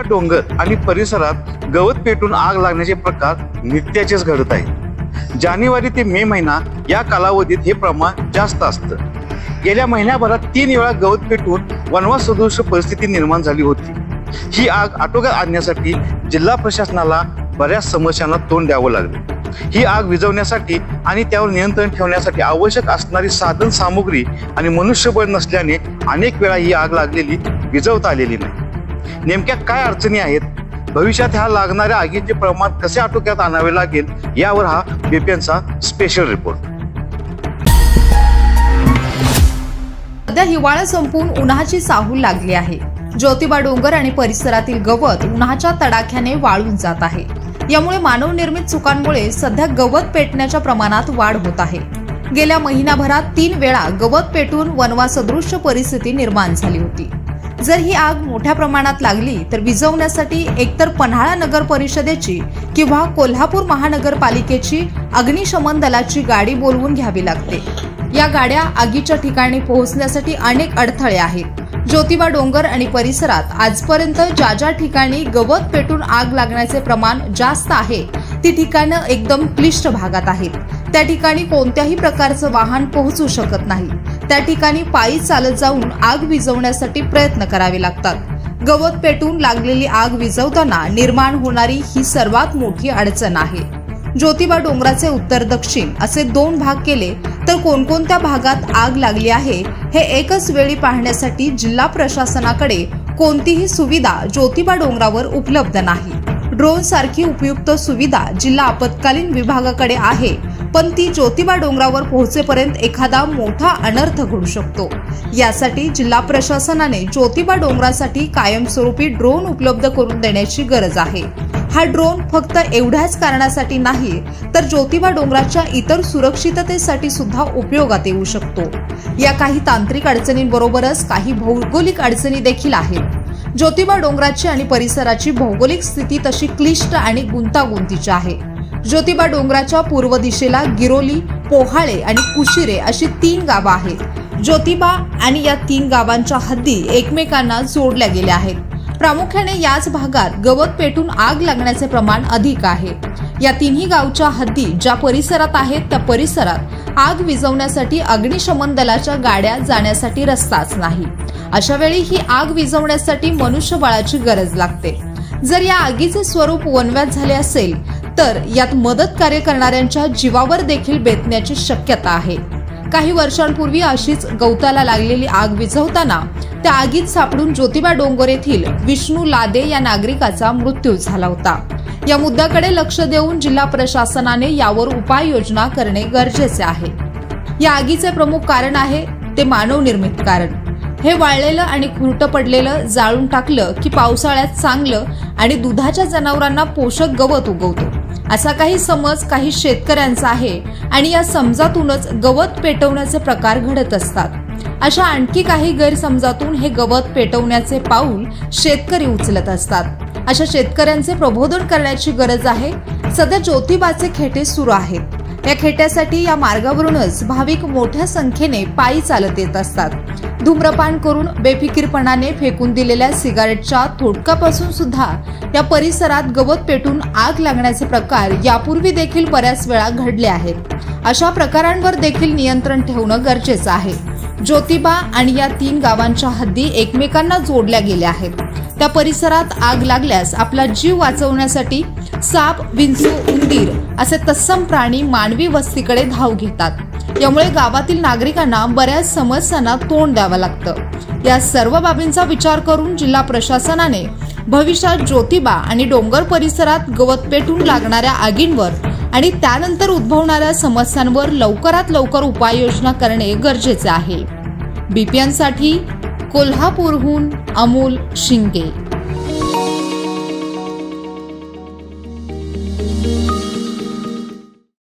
डोंगर आणि परिसरात गवत पेटून आग लागण्याचे प्रकार नित्याचेच घडत आहेत। जानेवारी ते मे महिना या कालावधीत हे प्रमाण जास्त असतं। गेल्या महिन्याभरात 3 वेळा गवत पेटून वनवास सदृश परिस्थिती निर्माण झाली होती। ही आग आटोक्यात आणण्यासाठी जिल्हा प्रशासनाला बऱ्याच समस्यांना तोंड द्यावं लागलं। ही आग विझवण्यासाठी आणि त्यावर नियंत्रण ठेवण्यासाठी आवश्यक असणारी साधन सामुग्री आणि मनुष्यबळ नसल्याने अनेक वेळा ही आग लागलेली विझवता आलेली नाही। नेमक्या काय अडचणी आहेत, भविष्यात ह्या लागणाऱ्या आगीचे प्रमाण कसे आटोक्यात आणावे लागेल, यावर हा बीपीएनचा स्पेशल रिपोर्ट। सध्या हिवाळा संपून उन्हाची चाहूल लागली आहे। ज्योतिबा डोंगर आणि परिसरातील गवत उन्हाच्या तडाख्याने वाळून जात आहे। यामुळे मानव निर्मित चुकांमुळे सध्या गवत पेटण्याच्या प्रमाणात वाढ होत आहे। गेल्या महिनाभरात 3 वेळा गवत पेटून वनवासदृश्य परिस्थिती निर्माण झाली होती। जर ही आग मोठ्या प्रमाणात लागली तर विझवण्यासाठी एकतर पन्हाळा नगर परिषदेची किंवा कोल्हापूर महानगरपालिकेची अग्निशमन दलाची गाडी बोलवून घ्यावी लागते। या गाड्या आगीच्या ठिकाणी पोहोचण्यासाठी अनेक अडथळे आहेत। ज्योतिबा डोंगर आणि परिसरात आजपर्यंत ज्या ज्या ठिकाणी गवत पेटून आग लागण्याचे प्रमाण जास्त आहे ती ठिकाणं एकदम क्लिष्ट भागात आहेत। त्या ठिकाणी कोणत्याही प्रकारचं वाहन पोहोचू शकत नाही। त्या ठिकाणी पायी चालत जाऊन आग विझवण्यासाठी प्रयत्न करावे लागतात। गवत पेटून लागलेली आग विझवताना निर्माण होणारी ही सर्वात मोठी अडचण आहे। ज्योतिबा डोंगराचे उत्तर दक्षिण असे 2 भाग केले तर कोणकोणत्या भागात आग लागली आहे हे एकच वेळी पाहण्यासाठी जिल्हा प्रशासनाकडे कोणतीही सुविधा ज्योतिबा डोंगरावर उपलब्ध नाही। ड्रोन सारखी उपयुक्त सुविधा जिल्हा आपत्कालीन विभागाकडे आहे, पण ती ज्योतिबा डोंगरावर पोहोचेपर्यंत एखादा मोठा अनर्थ घडू शकतो। यासाठी जिल्हा प्रशासनाने ज्योतिबा डोंगरासाठी कायमस्वरूपी ड्रोन उपलब्ध करून देण्याची गरज आहे। हा ड्रोन फक्त एवढ्याच कारणासाठी नाही तर ज्योतिबा डोंगराच्या इतर सुरक्षिततेसाठी सुद्धा उपयोगात येऊ शकतो। या काही तांत्रिक अडचणींबरोबरच काही भौगोलिक अडचणी देखील आहेत। ज्योतिबा डोंगराची आणि परिसराची भौगोलिक स्थिती तशी क्लिष्ट आणि गुंतागुंतीची आहे। ज्योतिबा डोंगराच्या पूर्व दिशेला गिरोली, पोहाळे आणि कुशिरे अशी 3 गावं आहेत। ज्योतिबा आणि या 3 गावांच्या हद्दी एकमेकांना जोडल्या गेल्या आहेत। प्रामुख्याने याच भागात गवत पेटून आग लागण्याचे प्रमाण अधिक आहे। या 3ही गावच्या हद्दी ज्या परिसरात आहेत त्या परिसरात आग विझवण्यासाठी अग्निशमन दलाच्या गाड्या जाण्यासाठी रस्ताच नाही। अशा वेळी ही आग विझवण्यासाठी मनुष्यबळाची गरज लागते। जर या आगीचे स्वरूप वनव्यात झाले असेल तर यात मदत कार्य करणाऱ्यांच्या जीवावर देखील बेतण्याची शक्यता आहे। काही वर्षांपूर्वी अशीच गवताला लागलेली आग विझवताना त्या आगीत सापडून ज्योतिबा डोंगर येथील विष्णू लादे या नागरिकाचा मृत्यू झाला होता। या मुद्द्याकडे लक्ष देऊन जिल्हा प्रशासनाने यावर उपाययोजना करणे गरजेचे आहे। या आगीचे प्रमुख कारण आहे ते मानव निर्मित कारण। हे वाळलेलं आणि खुरटं पडलेलं जाळून टाकलं की पावसाळ्यात चांगलं आणि दुधाच्या जनावरांना पोषक गवत उगवतो, असा काही समज काही शेतकऱ्यांचा आहे आणि या समजातूनच गवत पेटवण्याचे प्रकार घडत असतात। अशा आणखी काही गैरसमजातून हे गवत पेटवण्याचे पाऊल शेतकरी उचलत असतात। अशा शेतकऱ्यांचे प्रबोधन करण्याची गरज आहे। सध्या ज्योतिबाचे खेटे सुरू आहेत। या खेट्यासाठी या मार्गावरूनच भाविक मोठ्या संख्येने पायी चालत येत असतात। धूम्रपान करून बेफिकीरपणाने फेकून दिलेल्या सिगारेटच्या थोडकापासून सुद्धा या परिसरात गवत पेटून आग लागण्याचे प्रकार यापूर्वी देखील बऱ्याच वेळा घडले आहेत। अशा प्रकारांवर देखील नियंत्रण ठेवणं गरजेचं आहे। ज्योतिबा आणि या 3 गावांच्या हद्दी एकमेकांना जोडल्या गेल्या आहेत। त्या परिसरात आग लागल्यास आपला जीव वाचवण्यासाठी साप, विंचू, उंदीर असे तत्सम प्राणी मानवी वस्तीकडे धाव घेतात। यामुळे गावातील नागरिकांना बऱ्याच समस्यांना तोंड द्यावं लागतं। या सर्व बाबींचा विचार करून जिल्हा प्रशासनाने भविष्यात ज्योतिबा आणि डोंगर परिसरात गवत पेटून लागणाऱ्या आगींवर आणि त्यानंतर उद्भवणाऱ्या समस्यांवर लवकरात लवकर उपाययोजना करणे गरजेचे आहे। बीपीएन साठी कोल्हापूरहून अमोल शिंगे।